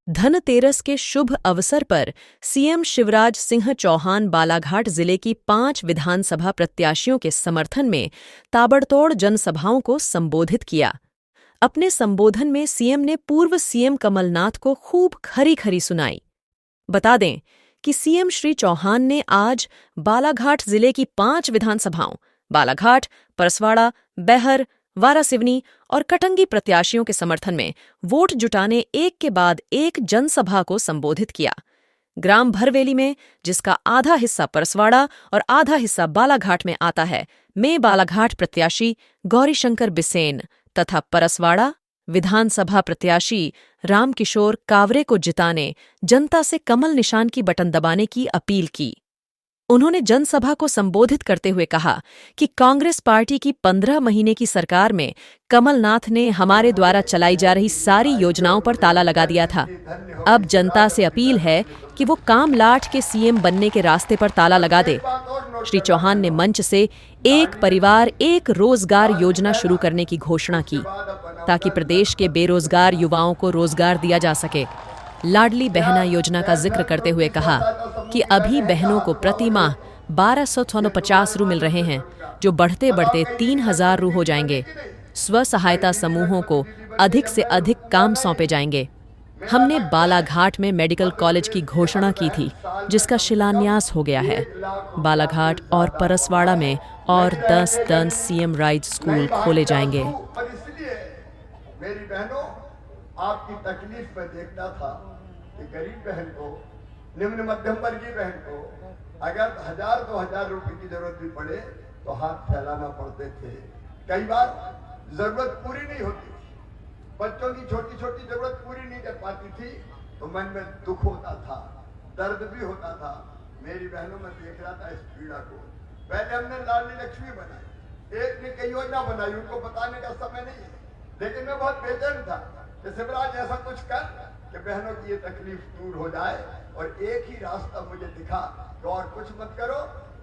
धनतेरस के शुभ अवसर पर सीएम शिवराज सिंह चौहान बालाघाट जिले की 5 विधानसभा प्रत्याशियों के समर्थन में ताबड़तोड़ जनसभाओं को संबोधित किया। अपने संबोधन में सीएम ने पूर्व सीएम कमलनाथ को खूब खरी-खरी सुनाई। बता दें कि सीएम श्री चौहान ने आज बालाघाट जिले की 5 विधानसभाओं बालाघाट, परसवाड़ा, बैहर, वारासिवनी और कटंगी प्रत्याशियों के समर्थन में वोट जुटाने एक के बाद एक जनसभा को संबोधित किया। ग्राम भरवेली में, जिसका आधा हिस्सा परसवाड़ा और आधा हिस्सा बालाघाट में आता है, में बालाघाट प्रत्याशी गौरीशंकर बिसेन तथा परसवाड़ा विधानसभा प्रत्याशी रामकिशोर कावरे को जिताने जनता से कमल निशान की बटन दबाने की अपील की। उन्होंने जनसभा को संबोधित करते हुए कहा कि कांग्रेस पार्टी की 15 महीने की सरकार में कमलनाथ ने हमारे द्वारा चलाई जा रही सारी योजनाओं पर ताला लगा दिया था। अब जनता से अपील है कि वो कामलाट के सीएम बनने के रास्ते पर ताला लगा दे। श्री चौहान ने मंच से एक परिवार एक रोजगार योजना शुरू करने की घोषणा की, ताकि प्रदेश के बेरोजगार युवाओं को रोजगार दिया जा सके। लाडली बहना योजना का जिक्र करते हुए कहा कि अभी बहनों को प्रति माह 1250 रू मिल रहे हैं, जो बढ़ते बढ़ते 3000 रू हो जाएंगे। स्व सहायता समूहों को अधिक से अधिक काम सौंपे जाएंगे। हमने बालाघाट में मेडिकल कॉलेज की घोषणा की थी, जिसका शिलान्यास हो गया है। बालाघाट और परसवाड़ा में और 10 सीएम राइज स्कूल खोले जाएंगे। मेरी बहनों, आपकी तकलीफ में देखता था कि गरीब बहन को, निम्न मध्यम वर्गीय बहन को अगर 1000-2000 रुपए की जरूरत भी पड़े तो हाथ फैलाना पड़ते थे। कई बार जरूरत पूरी नहीं होती, बच्चों की छोटी छोटी जरूरत पूरी नहीं कर पाती थी, तो मन में दुख होता था, दर्द भी होता था। मेरी बहनों में देख रहा था इस पीड़ा को। पहले हमने लाडली लक्ष्मी बनाई, एक ने कई योजना बनाई, उनको बताने का समय नहीं है, लेकिन मैं बहुत बेचैन था कि शिवराज ऐसा कुछ कर कि बहनों की ये तकलीफ दूर हो जाए। और एक ही रास्ता मुझे दिखा कि और कुछ मत करो,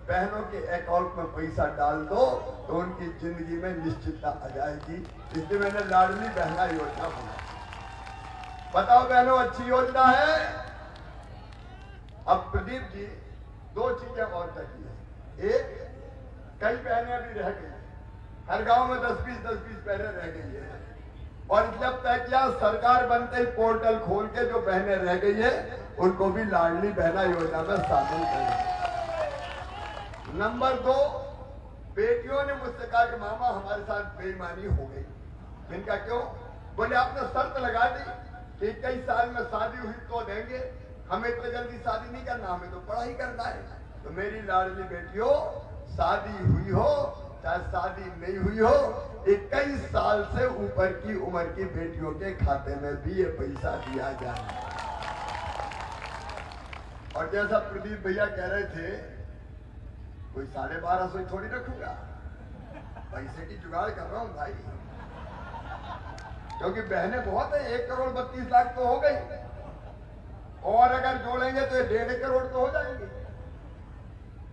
बहनों के अकाउंट में पैसा डाल दो तो उनकी जिंदगी में निश्चितता आ जाएगी। इसलिए मैंने लाडली बहना योजना बनाई। बताओ बहनों, अच्छी योजना है। अब प्रदीप जी 2 चीजें और कही है। एक, कई बहनें अभी रह गई, हर गांव में 10-20 बहनें रह गई है, और जब तक क्या सरकार बनते ही पोर्टल खोल के जो बहनें रह गई है उनको भी लाडली बहना योजना में शामिल करें। नंबर 2, बेटियों ने मुझसे कहा कि मामा हमारे साथ बेईमानी हो गई। इनका क्यों? बोले आपने शर्त लगा दी कि 21 साल में शादी हुई तो देंगे, हमें इतनी जल्दी शादी नहीं करना, हमें तो पढ़ाई करना है। तो मेरी लाडली बेटियों, शादी हुई हो चाहे शादी नहीं हुई हो, 21 साल से ऊपर की उम्र की बेटियों के खाते में भी ये पैसा दिया जाए। और जैसा प्रदीप भैया कह रहे थे, कोई 1250 थोड़ी रखूंगा, पैसे की जुगाड़ कर रहा हूं भाई, क्योंकि बहनें बहुत है। 1,32,00,000 तो हो गई, और अगर जोड़ेंगे तो 1.5 करोड़ तो हो जाएंगे।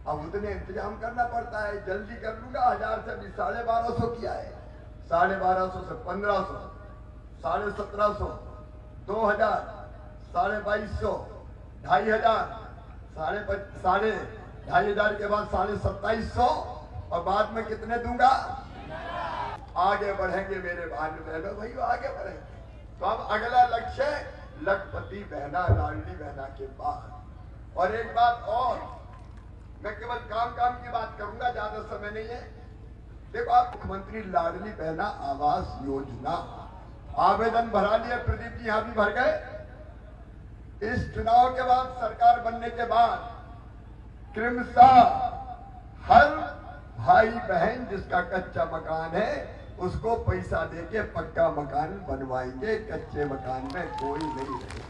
अब उतने इंतजाम करना पड़ता है। जल्दी कर लूंगा, 1000 से अभी 1250 किया है, 1250 से 1500, 1750, 2000, 2250, 2500, 2500 के बाद 2750, और बाद में कितने दूंगा? आगे बढ़ेंगे मेरे भाई बहनों, भाई आगे बढ़ेंगे। तो अब अगला लक्ष्य लखपति बहना, लाडली बहना के बाद। और एक बात और, मैं केवल काम की बात करूंगा, ज्यादा समय नहीं है। देखो, आप मुख्यमंत्री लाडली बहना आवास योजना आवेदन भरा लिया, प्रदीप जी यहां भी भर गए। इस चुनाव के बाद, सरकार बनने के बाद, क्रमशः हर भाई बहन जिसका कच्चा मकान है उसको पैसा देके पक्का मकान बनवाएंगे। कच्चे मकान में कोई नहीं रहेगा।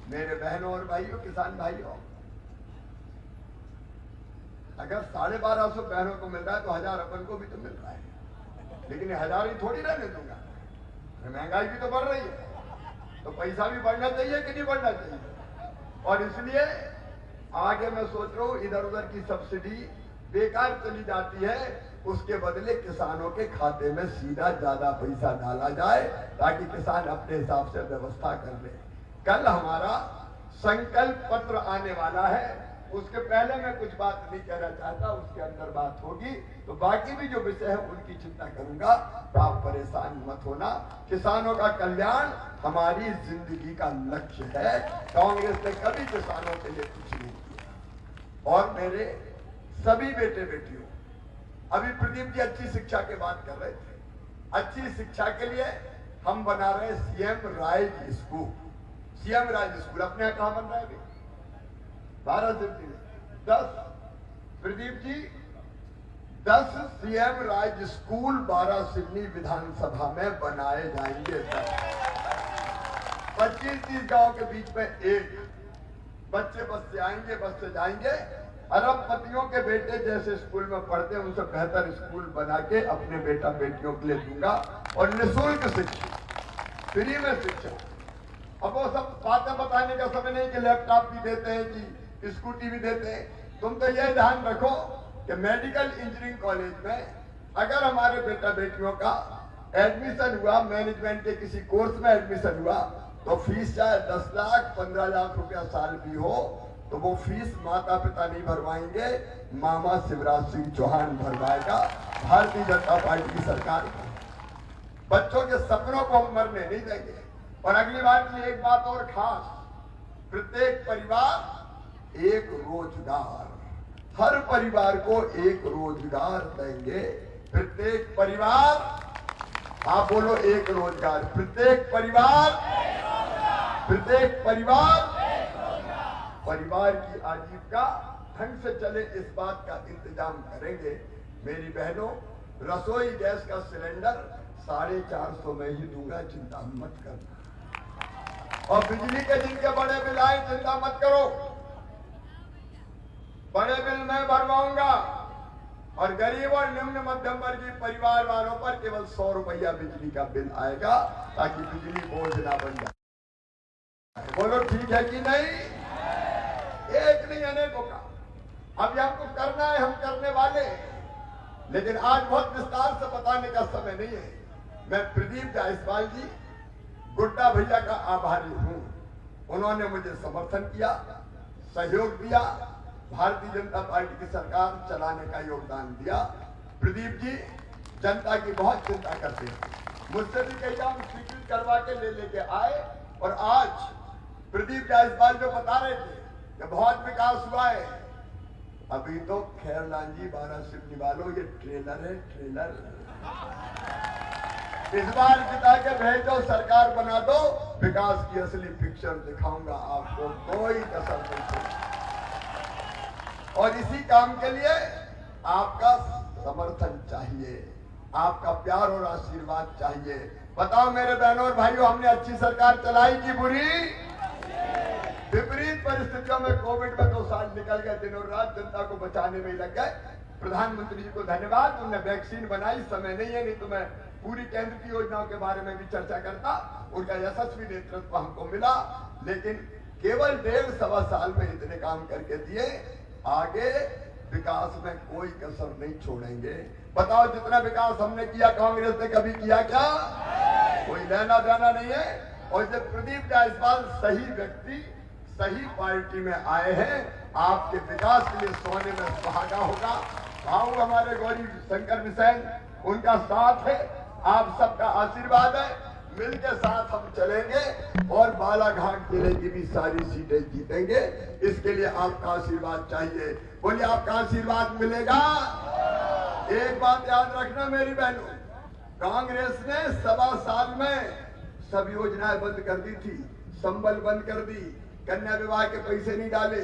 मेरे बहनों और भाइयों, किसान भाइयों, अगर 1250 बहनों को मिल रहा है तो 1000 अपन को भी तो मिल रहा है, लेकिन 1000 ही थोड़ी रहने दूंगा। महंगाई भी तो बढ़ रही है, तो पैसा भी बढ़ना चाहिए कि नहीं बढ़ना चाहिए। और इसलिए आगे मैं सोच रहा हूं, इधर उधर की सब्सिडी बेकार चली जाती है, उसके बदले किसानों के खाते में सीधा ज्यादा पैसा डाला जाए ताकि किसान अपने हिसाब से व्यवस्था कर ले। कल हमारा संकल्प पत्र आने वाला है, उसके पहले मैं कुछ बात नहीं कहना चाहता, उसके अंदर बात होगी तो बाकी भी जो विषय है उनकी चिंता करूंगा। आप परेशान मत होना, किसानों का कल्याण हमारी जिंदगी का लक्ष्य है। कांग्रेस ने कभी किसानों के लिए कुछ नहीं किया। और मेरे सभी बेटे बेटियों, अभी प्रदीप जी अच्छी शिक्षा की बात कर रहे थे, अच्छी शिक्षा के लिए हम बना रहे CM rise school. CM rise school अपने यहां कहां बन रहा है अभी? 12 सिटी में 10 Pradeep ji 10 CM rise school 12 Seoni विधानसभा में बनाए जाएंगे। 25-30 गांव के बीच में एक बच्चे बस से आएंगे, बस से जाएंगे। अरबपतियों के बेटे जैसे स्कूल में पढ़ते हैं उनसे बेहतर स्कूल बना के अपने बेटा बेटियों के लिए दूंगा और निःशुल्क शिक्षा, फ्री में शिक्षा। अब वो सब बातें बताने का समय नहीं कि लैपटॉप भी देते हैं कि स्कूटी भी देते हैं। तुम तो ये ध्यान रखो कि मेडिकल इंजीनियरिंग कॉलेज में अगर हमारे बेटा बेटियों का एडमिशन हुआ, मैनेजमेंट के किसी कोर्स में एडमिशन हुआ, तो फीस चाहे 10 लाख 15 लाख रुपया साल भी हो तो वो फीस माता पिता नहीं भरवाएंगे, मामा शिवराज सिंह चौहान भरवाएगा, भारतीय जनता पार्टी की सरकार। बच्चों के सपनों को हम मरने नहीं देंगे। और अगली बार की एक बात और खास, प्रत्येक परिवार एक रोजगार, हर परिवार को एक रोजगार देंगे। प्रत्येक परिवार, आप बोलो एक रोजगार, प्रत्येक परिवार परिवार की आजीविका ढंग से चले इस बात का इंतजाम करेंगे। मेरी बहनों, रसोई गैस का सिलेंडर 450 में ही दूंगा, चिंता मत करना। और बिजली के जिनके बड़े बिल आए चिंता मत करो, बड़े बिल मैं भरवाऊंगा। और गरीब और निम्न मध्यम वर्गीय परिवार वालों पर केवल 100 रुपया बिजली का बिल आएगा ताकि बिजली बोझ ना बन जाए। बोलो ठीक है कि नहीं? एक नहीं अनेकों का। अब हमको करना है, हम करने वाले, लेकिन आज बहुत विस्तार से बताने का समय नहीं है। मैं प्रदीप जायसवाल जी, गुड्डा भैया का आभारी हूं। उन्होंने मुझे समर्थन किया, सहयोग दिया, भारतीय जनता पार्टी की सरकार चलाने का योगदान दिया। प्रदीप जी जनता की बहुत चिंता करते हैं, मुझसे भी कई काम स्वीकृत करवा के लेके आए। और आज प्रदीप जायसवाल जो बता रहे थे कि बहुत विकास हुआ है, अभी तो खैरलाल जी 12 सिवनी वालों, ये ट्रेलर है, ट्रेलर। इस बार जिता के भेजो, सरकार बना दो, विकास की असली पिक्चर दिखाऊंगा आपको, कोई कसर नहीं। और इसी काम के लिए आपका समर्थन चाहिए, आपका प्यार और आशीर्वाद चाहिए। बताओ मेरे बहनों और भाइयों, हमने अच्छी सरकार चलाई कि बुरी? विपरीत परिस्थितियों में कोविड में 2 साल निकल गए, दिनों रात जनता को बचाने में ही लग गए। प्रधानमंत्री जी को धन्यवाद, उन्होंने वैक्सीन बनाई। समय नहीं है, नहीं तो मैं पूरी केंद्र की योजनाओं के बारे में भी चर्चा करता। उनका यशस्वी नेतृत्व हमको मिला, लेकिन केवल 1.5-1.25 साल में इतने काम करके दिए। आगे विकास में कोई कसर नहीं छोड़ेंगे। बताओ जितना विकास हमने किया कांग्रेस ने कभी किया क्या? कोई लेना देना नहीं है। और जब प्रदीप जायसवाल सही व्यक्ति सही पार्टी में आए हैं, आपके विकास के लिए सोने में सुहागा होगा। भाऊ हमारे गौरी शंकर बिसेन, उनका साथ है, आप सबका आशीर्वाद है, मिलके साथ हम चलेंगे और बालाघाट जिले की भी सारी सीटें जीतेंगे। इसके लिए आपका आशीर्वाद चाहिए। बोलिए आपका आशीर्वाद मिलेगा? एक बात याद रखना मेरी बहनों, कांग्रेस ने 1.25 साल में सब योजनाएं बंद कर दी थी। संबल बंद कर दी, कन्या विवाह के पैसे नहीं डाले,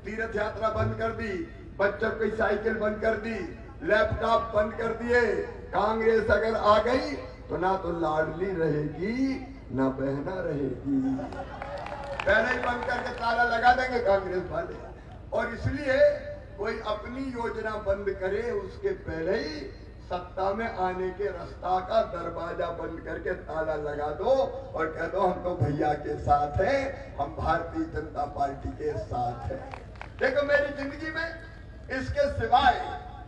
तीर्थ यात्रा बंद कर दी, बच्चों की साइकिल बंद कर दी, लैपटॉप बंद कर दिए। कांग्रेस अगर आ गई तो ना तो लाडली रहेगी ना बहना रहेगी। पहले ही बंद करके ताला लगा देंगे कांग्रेस वाले। और इसलिए कोई अपनी योजना बंद करे उसके पहले ही सत्ता में आने के रास्ता का दरवाजा बंद करके ताला लगा दो और कह दो हम तो भैया के साथ हैं, हम भारतीय जनता पार्टी के साथ हैं। देखो मेरी जिंदगी में इसके सिवाय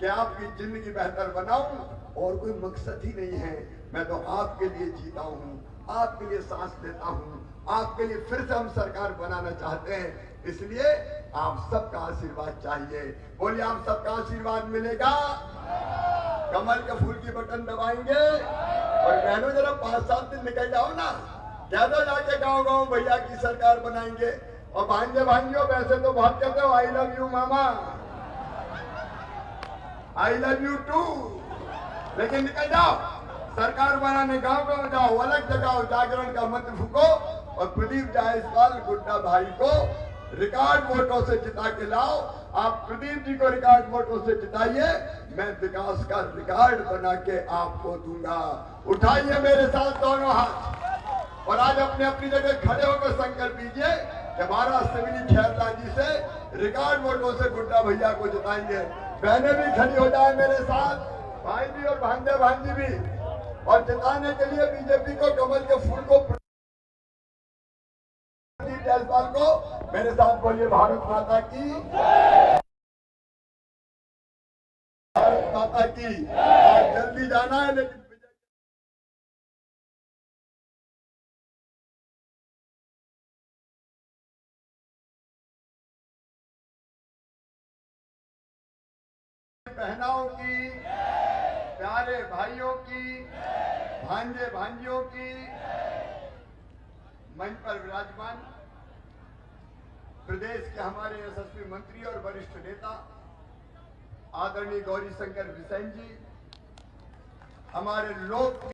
कि आपकी जिंदगी बेहतर बनाऊं, और कोई मकसद ही नहीं है। मैं तो आपके लिए जीता हूं, आपके लिए सांस लेता हूं, आपके लिए फिर से हम सरकार बनाना चाहते हैं। इसलिए आप सबका आशीर्वाद चाहिए। बोलिए, आप सबका आशीर्वाद मिलेगा? कमल के फूल की बटन दबाएंगे। और बहनों, जरा 5-7 दिन निकल जाओ ना, कह दो जाके गाँव गाँव भैया की सरकार बनाएंगे। और भांजे भांजियों, वैसे तो बहुत कहते हो I love you mama, I love you too, लेकिन निकल जाओ, सरकार बनाने गांव गांव जाओ, अलग जगह जागरण का मंत्र फूको और प्रदीप जायसवाल गुड्डा भाई को रिकॉर्ड वोटों से जिता के लाओ। आप प्रदीप जी को रिकॉर्ड वोटों से जिताइए, मैं विकास का रिकॉर्ड बना के आपको दूंगा। उठाइए मेरे साथ दोनों हाथ और आज अपने अपनी जगह खड़े होकर संकल्प लीजिए कि हमारा सिविली खैरला जी से रिकॉर्ड वोटों से गुड्डा भैया को जिताएंगे। बहनें भी खड़ी हो जाए मेरे साथ, भाई भी और भांजे भांजी भी, और जिताने के लिए बीजेपी को, कमल के फूल को, प्रदीप जायसवाल को मेरे साथ बोलिए, भारत माता की, भारत माता की। आज जल्दी जाना है, लेकिन बहनाओं की, प्यारे भाइयों की, भांजे भांजियों की, मंच पर विराजमान प्रदेश के हमारे यशस्वी मंत्री और वरिष्ठ नेता आदरणीय गौरी शंकर बिसेन जी, हमारे लोक